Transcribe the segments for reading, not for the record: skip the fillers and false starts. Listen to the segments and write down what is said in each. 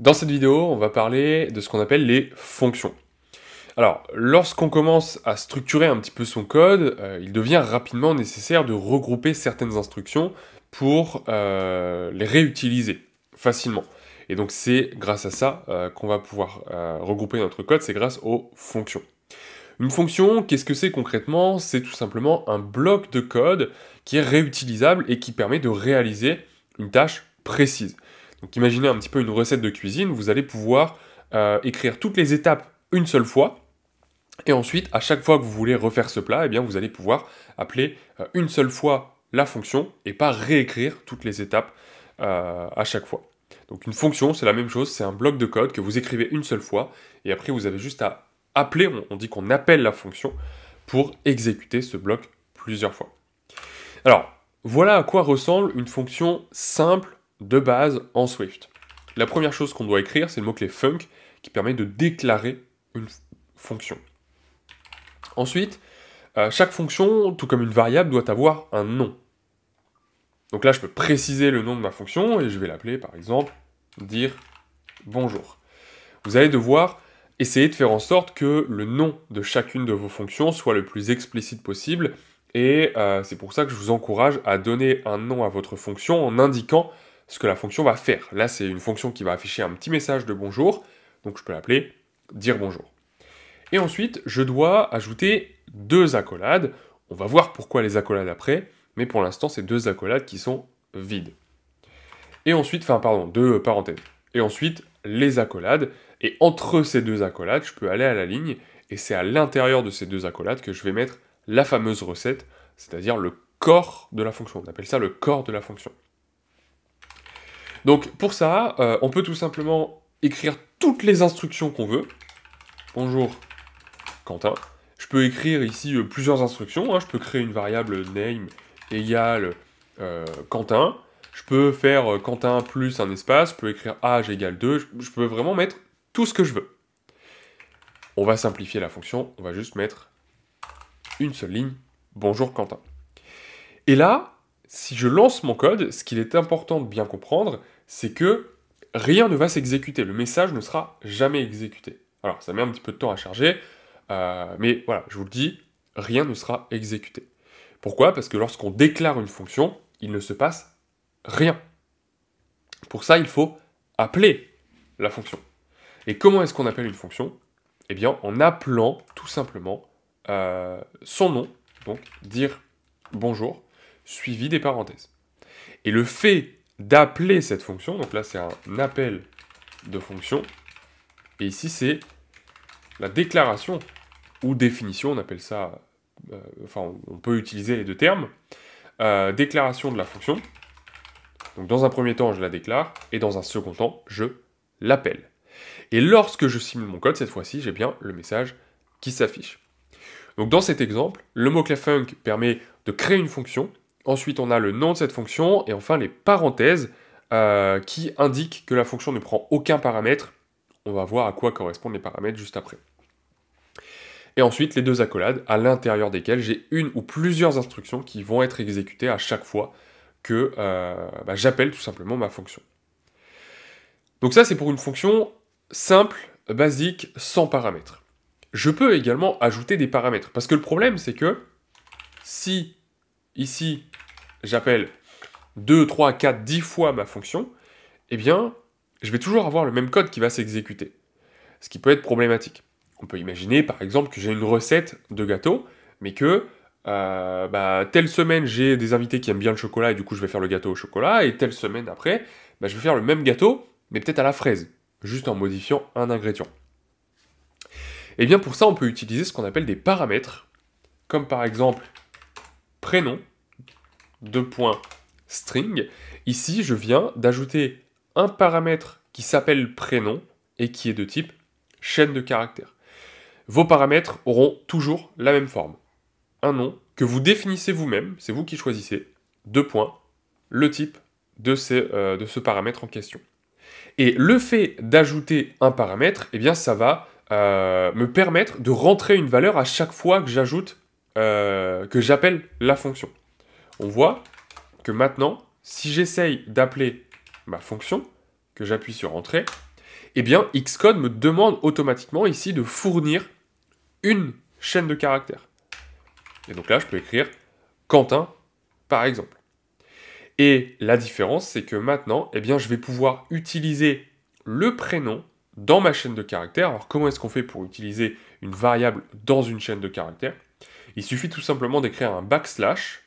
Dans cette vidéo, on va parler de ce qu'on appelle les fonctions. Alors, lorsqu'on commence à structurer un petit peu son code, il devient rapidement nécessaire de regrouper certaines instructions pour les réutiliser facilement. Et donc c'est grâce à ça qu'on va pouvoir regrouper notre code, c'est grâce aux fonctions. Une fonction, qu'est-ce que c'est concrètement? C'est tout simplement un bloc de code qui est réutilisable et qui permet de réaliser une tâche précise. Donc imaginez un petit peu une recette de cuisine, vous allez pouvoir écrire toutes les étapes une seule fois, et ensuite, à chaque fois que vous voulez refaire ce plat, eh bien, vous allez pouvoir appeler une seule fois la fonction, et pas réécrire toutes les étapes à chaque fois. Donc une fonction, c'est la même chose, c'est un bloc de code que vous écrivez une seule fois, et après vous avez juste à appeler, on dit qu'on appelle la fonction, pour exécuter ce bloc plusieurs fois. Alors, voilà à quoi ressemble une fonction simple de base en Swift. La première chose qu'on doit écrire, c'est le mot-clé func, qui permet de déclarer une fonction. Ensuite, chaque fonction, tout comme une variable, doit avoir un nom. Donc là, je peux préciser le nom de ma fonction, et je vais l'appeler, par exemple, dire bonjour. Vous allez devoir essayer de faire en sorte que le nom de chacune de vos fonctions soit le plus explicite possible, et c'est pour ça que je vous encourage à donner un nom à votre fonction en indiquant ce que la fonction va faire. Là, c'est une fonction qui va afficher un petit message de bonjour, donc je peux l'appeler dire bonjour. Et ensuite, je dois ajouter deux accolades. On va voir pourquoi les accolades après, mais pour l'instant, c'est deux accolades qui sont vides. Et ensuite, deux parenthèses. Et ensuite, les accolades. Et entre ces deux accolades, je peux aller à la ligne, et c'est à l'intérieur de ces deux accolades que je vais mettre la fameuse recette, c'est-à-dire le corps de la fonction. On appelle ça le corps de la fonction. Donc pour ça, on peut tout simplement écrire toutes les instructions qu'on veut. Bonjour Quentin. Je peux écrire ici plusieurs instructions. Je peux créer une variable name égale Quentin. Je peux faire Quentin plus un espace. Je peux écrire âge égale 2. Je peux vraiment mettre tout ce que je veux. On va simplifier la fonction. On va juste mettre une seule ligne. Bonjour Quentin. Et là, si je lance mon code, ce qu'il est important de bien comprendre, c'est que rien ne va s'exécuter. Le message ne sera jamais exécuté. Alors, ça met un petit peu de temps à charger, mais voilà, je vous le dis, rien ne sera exécuté. Pourquoi? Parce que lorsqu'on déclare une fonction, il ne se passe rien. Pour ça, il faut appeler la fonction. Et comment est-ce qu'on appelle une fonction? Eh bien, en appelant tout simplement son nom, donc dire bonjour, suivi des parenthèses. Et le fait d'appeler cette fonction, donc là c'est un appel de fonction, et ici c'est la déclaration ou définition, on appelle ça, on peut utiliser les deux termes, déclaration de la fonction. Donc dans un premier temps je la déclare, et dans un second temps je l'appelle. Et lorsque je simule mon code, cette fois-ci j'ai bien le message qui s'affiche. Donc dans cet exemple, le mot-clé func permet de créer une fonction. Ensuite, on a le nom de cette fonction, et enfin les parenthèses qui indiquent que la fonction ne prend aucun paramètre. On va voir à quoi correspondent les paramètres juste après. Et ensuite, les deux accolades, à l'intérieur desquelles j'ai une ou plusieurs instructions qui vont être exécutées à chaque fois que j'appelle tout simplement ma fonction. Donc ça, c'est pour une fonction simple, basique, sans paramètres. Je peux également ajouter des paramètres, parce que le problème, c'est que si ici, j'appelle 2, 3, 4, 10 fois ma fonction, eh bien, je vais toujours avoir le même code qui va s'exécuter. Ce qui peut être problématique. On peut imaginer, par exemple, que j'ai une recette de gâteau, mais que telle semaine, j'ai des invités qui aiment bien le chocolat, et du coup, je vais faire le gâteau au chocolat, et telle semaine après, je vais faire le même gâteau, mais peut-être à la fraise, juste en modifiant un ingrédient. Et bien, pour ça, on peut utiliser ce qu'on appelle des paramètres, comme par exemple prénom, string. Ici, je viens d'ajouter un paramètre qui s'appelle prénom et qui est de type chaîne de caractères. Vos paramètres auront toujours la même forme. Un nom que vous définissez vous-même, c'est vous qui choisissez, le type de ce paramètre en question. Et le fait d'ajouter un paramètre, eh bien, ça va me permettre de rentrer une valeur à chaque fois que j'appelle la fonction. On voit que maintenant, si j'essaye d'appeler ma fonction, que j'appuie sur Entrée, eh bien Xcode me demande automatiquement ici de fournir une chaîne de caractères. Et donc là, je peux écrire Quentin, par exemple. Et la différence, c'est que maintenant, eh bien, je vais pouvoir utiliser le prénom dans ma chaîne de caractères. Alors, comment est-ce qu'on fait pour utiliser une variable dans une chaîne de caractères? Il suffit tout simplement d'écrire un backslash.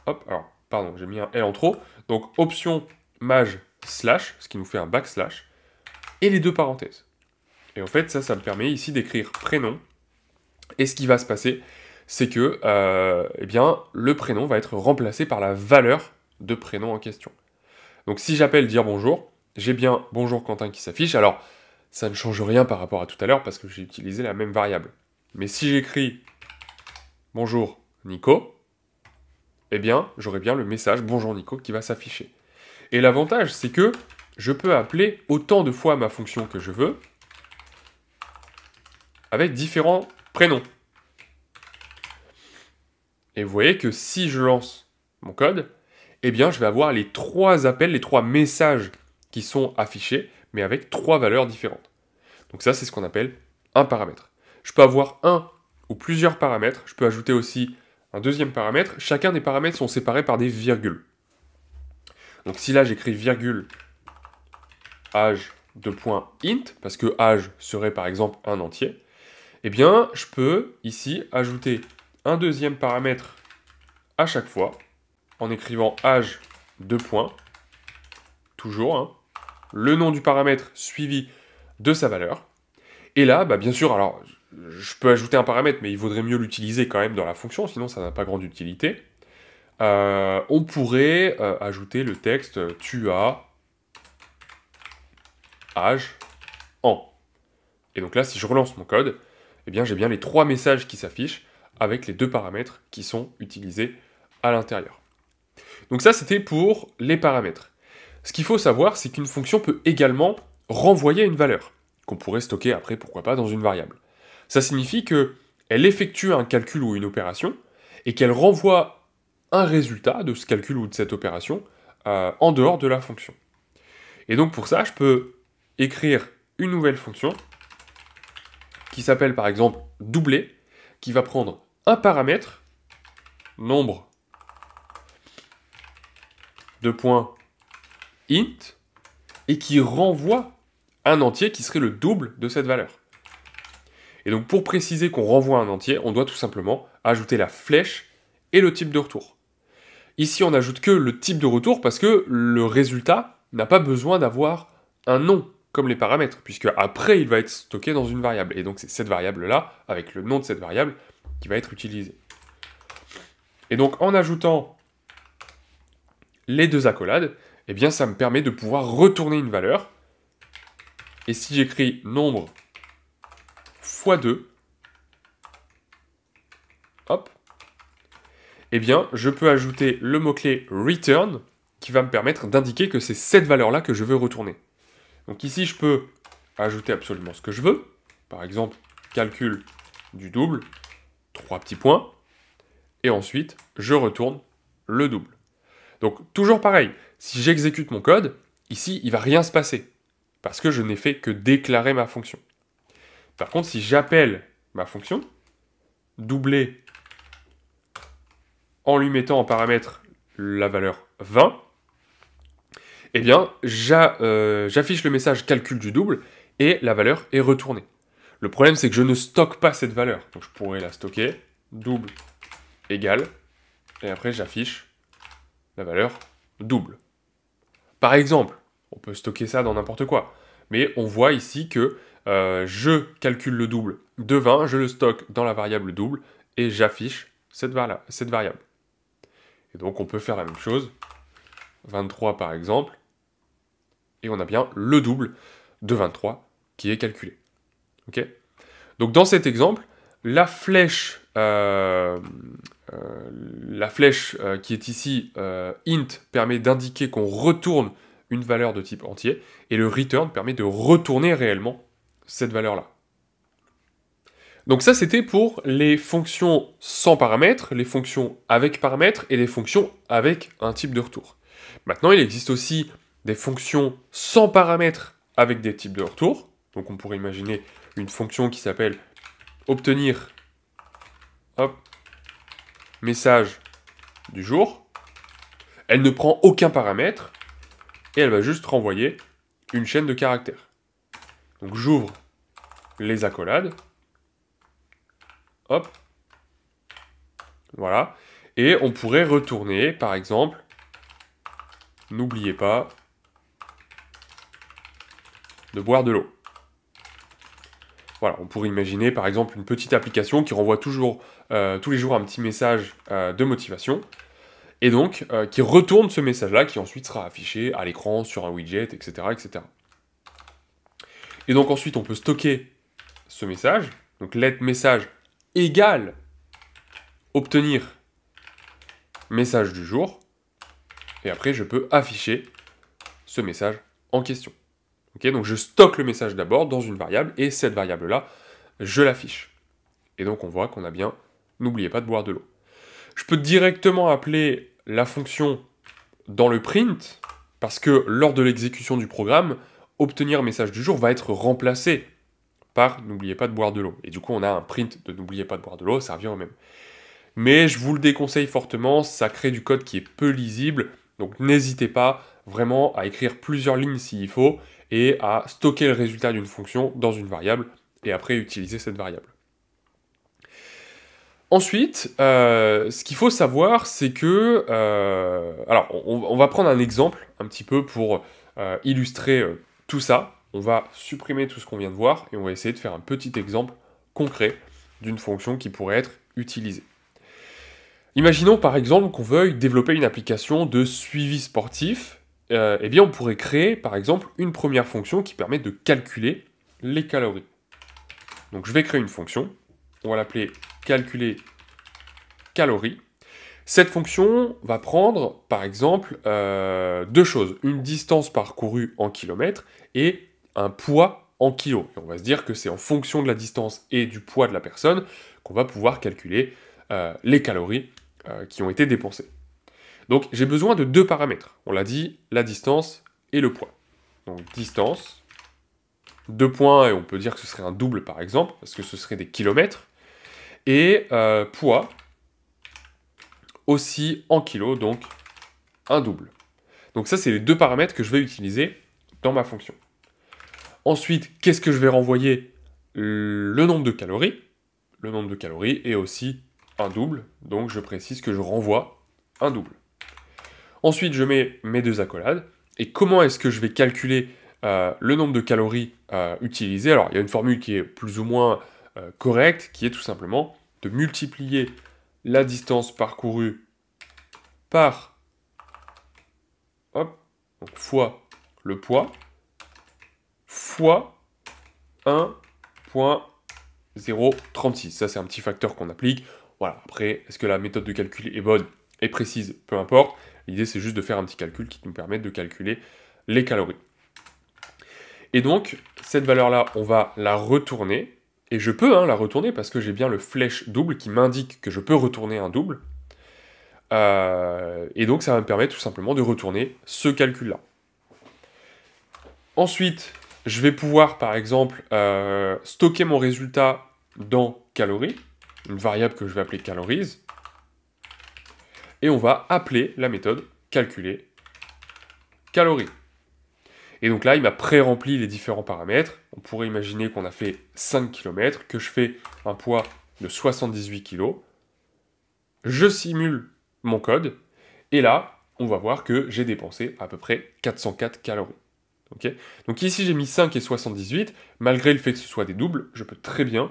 Hop, alors, pardon, j'ai mis un L en trop. Donc, option maj slash, ce qui nous fait un backslash, et les deux parenthèses. Et en fait, ça me permet ici d'écrire prénom. Et ce qui va se passer, c'est que eh bien, le prénom va être remplacé par la valeur de prénom en question. Donc si j'appelle dire bonjour, j'ai bien bonjour Quentin qui s'affiche. Alors, ça ne change rien par rapport à tout à l'heure parce que j'ai utilisé la même variable. Mais si j'écris bonjour Nico, eh bien, j'aurai bien le message bonjour Nico qui va s'afficher. Et l'avantage, c'est que je peux appeler autant de fois ma fonction que je veux avec différents prénoms. Et vous voyez que si je lance mon code, eh bien, je vais avoir les 3 appels, les 3 messages qui sont affichés, mais avec 3 valeurs différentes. Donc ça, c'est ce qu'on appelle un paramètre. Je peux avoir un ou plusieurs paramètres. Je peux ajouter aussi un deuxième paramètre. Chacun des paramètres sont séparés par des virgules. Donc si là, j'écris virgule âge de point int, parce que âge serait par exemple un entier, eh bien, je peux ici ajouter un deuxième paramètre à chaque fois, en écrivant âge de point, toujours, hein, le nom du paramètre suivi de sa valeur. Et là, bah, bien sûr, alors, je peux ajouter un paramètre, mais il vaudrait mieux l'utiliser quand même dans la fonction, sinon ça n'a pas grande utilité. On pourrait ajouter le texte « tu as âge en ». Et donc là, si je relance mon code, eh bien, j'ai bien les 3 messages qui s'affichent avec les 2 paramètres qui sont utilisés à l'intérieur. Donc ça, c'était pour les paramètres. Ce qu'il faut savoir, c'est qu'une fonction peut également renvoyer une valeur, qu'on pourrait stocker après, pourquoi pas, dans une variable. Ça signifie qu'elle effectue un calcul ou une opération, et qu'elle renvoie un résultat de ce calcul ou de cette opération en dehors de la fonction. Et donc pour ça, je peux écrire une nouvelle fonction qui s'appelle par exemple doubler, qui va prendre un paramètre, nombre de points int, et qui renvoie un entier qui serait le double de cette valeur. Et donc pour préciser qu'on renvoie un entier, on doit tout simplement ajouter la flèche et le type de retour. Ici on n'ajoute que le type de retour parce que le résultat n'a pas besoin d'avoir un nom comme les paramètres, puisque après il va être stocké dans une variable. Et donc c'est cette variable-là, avec le nom de cette variable, qui va être utilisée. Et donc en ajoutant les 2 accolades, eh bien ça me permet de pouvoir retourner une valeur. Et si j'écris nombre fois 2, hop, eh bien je peux ajouter le mot-clé return, qui va me permettre d'indiquer que c'est cette valeur-là que je veux retourner. Donc ici, je peux ajouter absolument ce que je veux. Par exemple, calcul du double, 3 petits points. Et ensuite, je retourne le double. Donc, toujours pareil. Si j'exécute mon code, ici, il ne va rien se passer. Parce que je n'ai fait que déclarer ma fonction. Par contre, si j'appelle ma fonction, doubler en lui mettant en paramètre la valeur 20, eh bien, j'affiche le message calcul du double et la valeur est retournée. Le problème, c'est que je ne stocke pas cette valeur. Donc, je pourrais la stocker, double égale, et après, j'affiche la valeur double. Par exemple, on peut stocker ça dans n'importe quoi, mais on voit ici que je calcule le double de 20, je le stocke dans la variable double, et j'affiche cette variable. Et donc, on peut faire la même chose, 23 par exemple, et on a bien le double de 23 qui est calculé. Okay, donc dans cet exemple, la flèche qui est ici, int, permet d'indiquer qu'on retourne une valeur de type entier, et le return permet de retourner réellement cette valeur-là. Donc ça, c'était pour les fonctions sans paramètres, les fonctions avec paramètres, et les fonctions avec un type de retour. Maintenant, il existe aussi des fonctions sans paramètres avec des types de retour. Donc on pourrait imaginer une fonction qui s'appelle obtenir message du jour. Elle ne prend aucun paramètre et elle va juste renvoyer une chaîne de caractères. Donc j'ouvre les accolades. Hop. Voilà. Et on pourrait retourner, par exemple, n'oubliez pas de boire de l'eau. Voilà, on pourrait imaginer par exemple une petite application qui renvoie toujours, tous les jours un petit message de motivation, et donc qui retourne ce message-là, qui ensuite sera affiché à l'écran, sur un widget, etc., etc. Et donc ensuite on peut stocker ce message, donc let message égale obtenir message du jour, et après je peux afficher ce message en question. Okay, donc je stocke le message d'abord dans une variable, et cette variable-là, je l'affiche. Et donc on voit qu'on a bien, n'oubliez pas de boire de l'eau. Je peux directement appeler la fonction dans le print, parce que lors de l'exécution du programme, obtenir message du jour va être remplacé par n'oubliez pas de boire de l'eau. Et du coup on a un print de n'oubliez pas de boire de l'eau, ça revient au même. Mais je vous le déconseille fortement, ça crée du code qui est peu lisible, donc n'hésitez pas vraiment à écrire plusieurs lignes s'il faut, et à stocker le résultat d'une fonction dans une variable, et après utiliser cette variable. Ensuite, ce qu'il faut savoir, c'est que... alors, on va prendre un exemple, un petit peu, pour illustrer tout ça. On va supprimer tout ce qu'on vient de voir, et on va essayer de faire un petit exemple concret d'une fonction qui pourrait être utilisée. Imaginons par exemple qu'on veuille développer une application de suivi sportif. Eh bien, on pourrait créer, par exemple, une première fonction qui permet de calculer les calories. Donc, je vais créer une fonction. On va l'appeler calculer calories. Cette fonction va prendre, par exemple, deux choses. Une distance parcourue en kilomètres et un poids en kilos. Et on va se dire que c'est en fonction de la distance et du poids de la personne qu'on va pouvoir calculer les calories qui ont été dépensées. Donc j'ai besoin de deux paramètres. On l'a dit, la distance et le poids. Donc distance, 2 points, et on peut dire que ce serait un double par exemple, parce que ce serait des kilomètres. Et poids, aussi en kilos, donc un double. Donc ça, c'est les deux paramètres que je vais utiliser dans ma fonction. Ensuite, qu'est-ce que je vais renvoyer? Le nombre de calories. Le nombre de calories est aussi un double, donc je précise que je renvoie un double. Ensuite, je mets mes deux accolades. Et comment est-ce que je vais calculer le nombre de calories utilisées? Alors, il y a une formule qui est plus ou moins correcte, qui est tout simplement de multiplier la distance parcourue par, hop, donc fois le poids, fois 1,036. Ça, c'est un petit facteur qu'on applique. Voilà, après, est-ce que la méthode de calcul est bonne et précise? Peu importe. L'idée, c'est juste de faire un petit calcul qui nous permet de calculer les calories. Et donc, cette valeur-là, on va la retourner. Et je peux la retourner parce que j'ai bien le flèche double qui m'indique que je peux retourner un double. Et donc, ça va me permettre tout simplement de retourner ce calcul-là. Ensuite, je vais pouvoir, par exemple, stocker mon résultat dans calories, une variable que je vais appeler calories. Et on va appeler la méthode calculer calories. Et donc là, il m'a pré-rempli les différents paramètres. On pourrait imaginer qu'on a fait 5 km, que je fais un poids de 78 kg. Je simule mon code, et là, on va voir que j'ai dépensé à peu près 404 calories. Okay, donc ici, j'ai mis 5 et 78. Malgré le fait que ce soit des doubles, je peux très bien,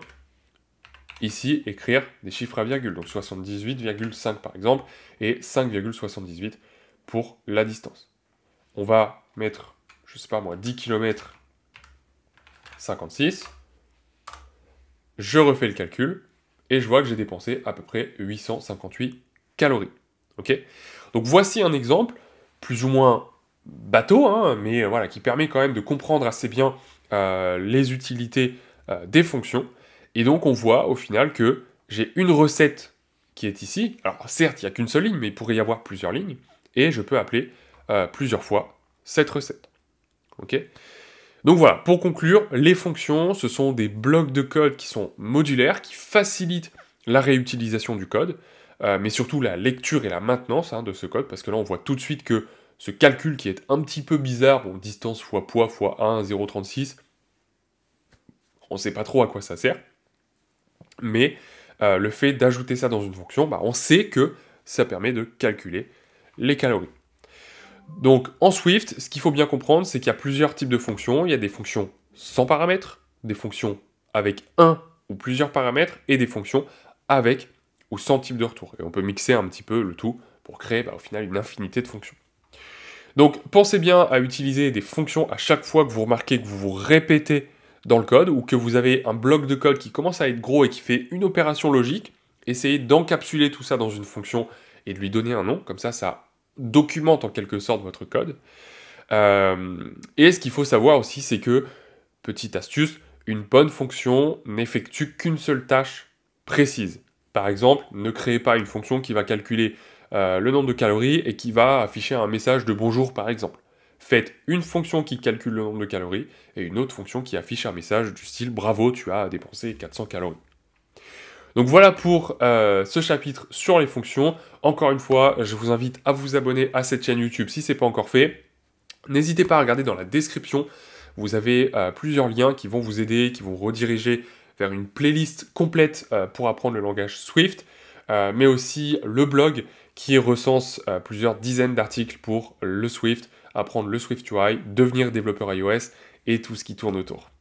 ici, écrire des chiffres à virgule. Donc 78,5 par exemple, et 5,78 pour la distance. On va mettre, je sais pas moi, 10 km, 56. Je refais le calcul, et je vois que j'ai dépensé à peu près 858 calories. Okay, donc voici un exemple, plus ou moins bateau, mais voilà, qui permet quand même de comprendre assez bien les utilités des fonctions. Et donc on voit au final que j'ai une recette qui est ici. Alors certes, il n'y a qu'une seule ligne, mais il pourrait y avoir plusieurs lignes. Et je peux appeler plusieurs fois cette recette. Okay, Donc voilà, pour conclure, les fonctions, ce sont des blocs de code qui sont modulaires, qui facilitent la réutilisation du code, mais surtout la lecture et la maintenance de ce code, parce que là on voit tout de suite que ce calcul qui est un petit peu bizarre, bon, distance fois poids fois 1, 0,36, on ne sait pas trop à quoi ça sert, mais le fait d'ajouter ça dans une fonction, on sait que ça permet de calculer les calories. Donc en Swift, ce qu'il faut bien comprendre, c'est qu'il y a plusieurs types de fonctions. Il y a des fonctions sans paramètres, des fonctions avec un ou plusieurs paramètres, et des fonctions avec ou sans type de retour. Et on peut mixer un petit peu le tout pour créer au final une infinité de fonctions. Donc pensez bien à utiliser des fonctions à chaque fois que vous remarquez que vous vous répétez dans le code, ou que vous avez un bloc de code qui commence à être gros et qui fait une opération logique. Essayez d'encapsuler tout ça dans une fonction et de lui donner un nom, comme ça documente en quelque sorte votre code. Et ce qu'il faut savoir aussi, c'est que, petite astuce, une bonne fonction n'effectue qu'une seule tâche précise. Par exemple, ne créez pas une fonction qui va calculer le nombre de calories et qui va afficher un message de bonjour par exemple. Faites une fonction qui calcule le nombre de calories et une autre fonction qui affiche un message du style bravo, tu as dépensé 400 calories. Donc voilà pour ce chapitre sur les fonctions. Encore une fois, je vous invite à vous abonner à cette chaîne YouTube si ce n'est pas encore fait. N'hésitez pas à regarder dans la description, vous avez plusieurs liens qui vont vous aider, qui vont rediriger vers une playlist complète pour apprendre le langage Swift, mais aussi le blog qui recense plusieurs dizaines d'articles pour le Swift, apprendre le Swift UI, devenir développeur iOS et tout ce qui tourne autour.